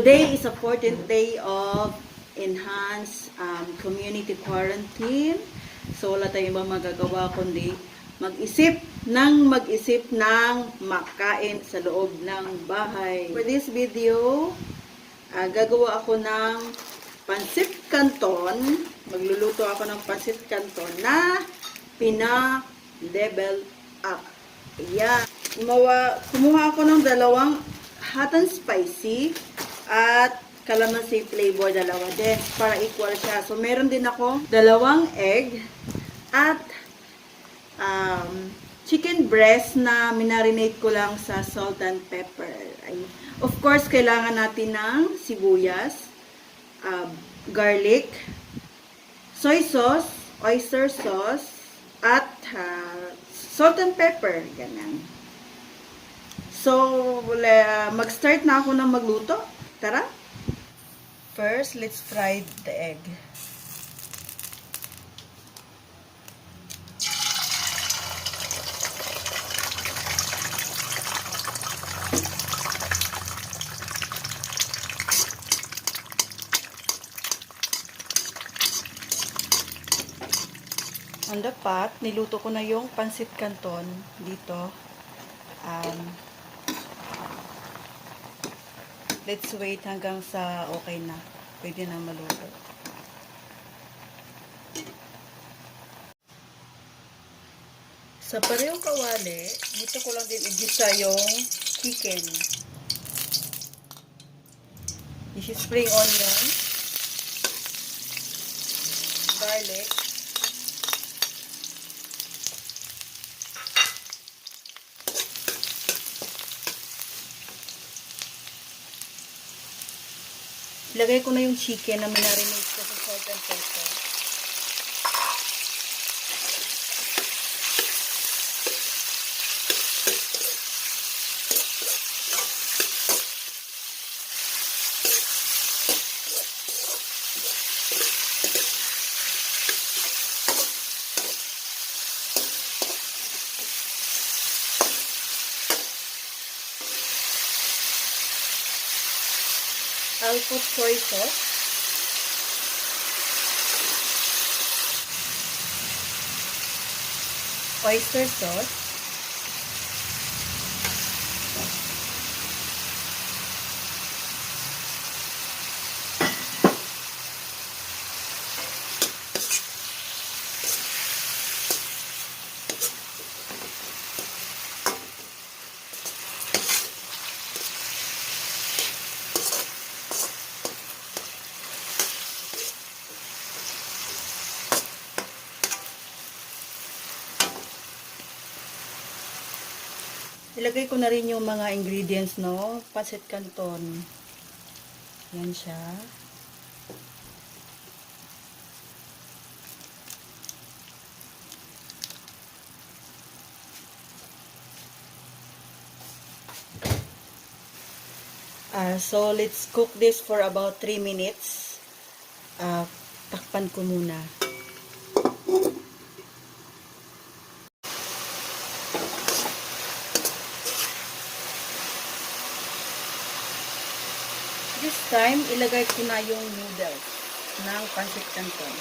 Today is a 14th day of enhanced community quarantine. So wala tayong ibang magagawa kundi mag-isip ng makain sa loob ng bahay. For this video, gagawa ako ng pancit canton. Magluluto ako ng pancit canton na pina-level up. Ayan. Kumuha ako ng dalawang hot and spicy at calamansi flavor, dalawa din para equal siya. So meron din ako dalawang egg at chicken breast na minarinate ko lang sa salt and pepper. Of course, kailangan natin ng sibuyas, garlic, soy sauce, oyster sauce, at salt and pepper. Ganyan. So, mag-start na ako ng magluto. Tara! First, let's fry the egg. On the pot, niluto ko na yung pancit canton dito. Let's wait hanggang sa okay na. Pwede na maluto. Sa parehong kawali, dito ko lang din igisa yung chicken. This is spring onion, garlic, ilagay ko na yung chicken na minarinate ko sa salt and pepper. I'll put soy sauce, oyster sauce, ilagay ko na rin yung mga ingredients, no? Pancit canton. Yan siya. So, let's cook this for about 3 minutes. Takpan ko muna. This time, ilagay ko na yung noodles ng pancit canton.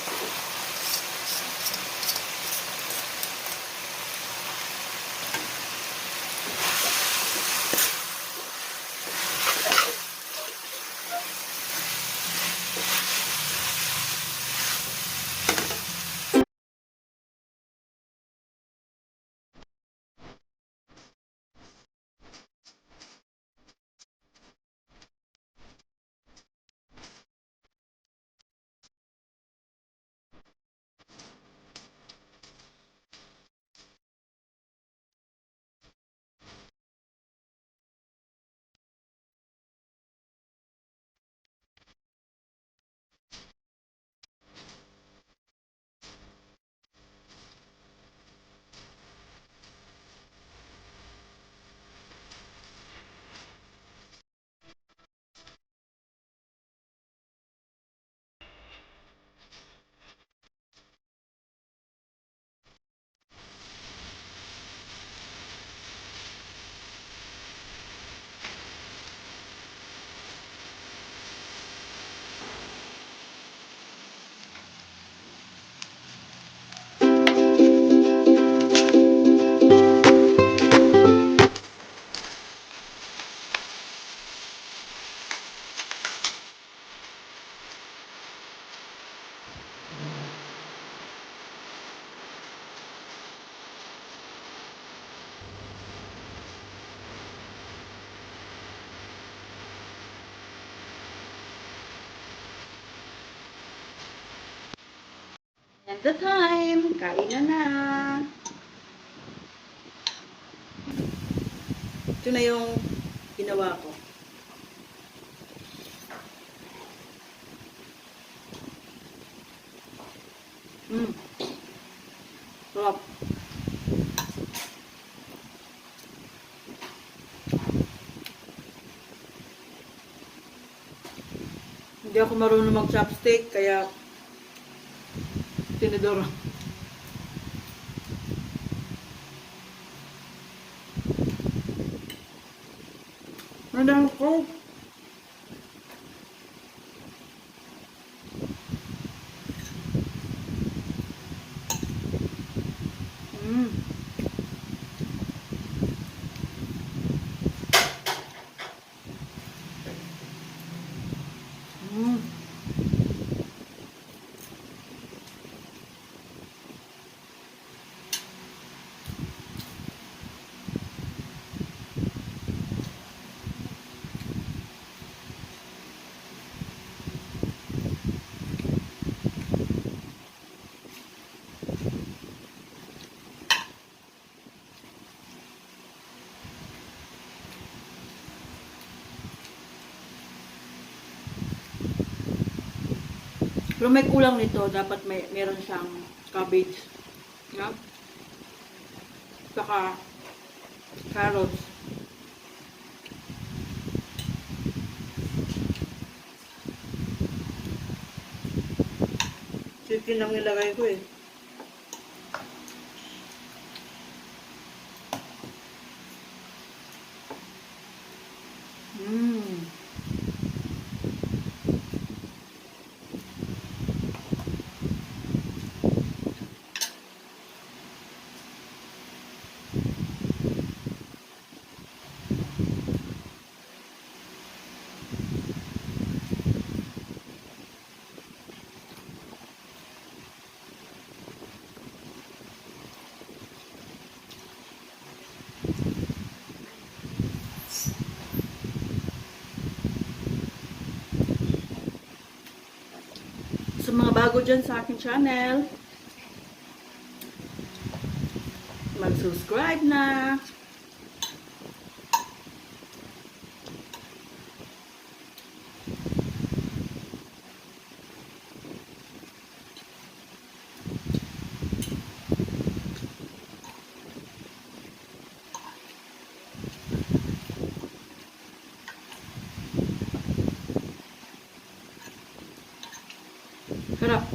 the time. Kain na. Ito na yung ginawa ko. Sarap. Hindi ako marunong mag-chopstick, kaya tinidor. Nandang ko. Pero may kulang nito, dapat meron siyang cabbage. Yeah? Saka carrots. Chicken lang nilagay ko eh. Sa mga bago dyan sa aking channel, mag-subscribe na. Sarap.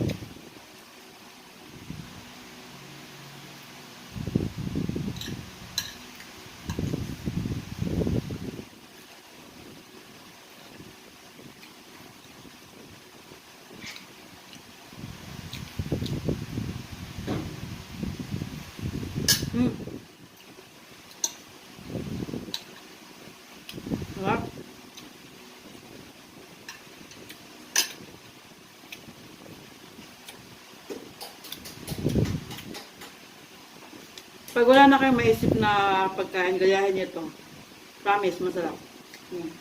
Sarap. Pag wala na kayong maisip na pagkain, gayahin niyo ito. Promise, masarap. Yan.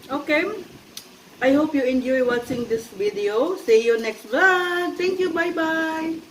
Okay, I hope you enjoy watching this video. See you next vlog. Thank you. Bye-bye.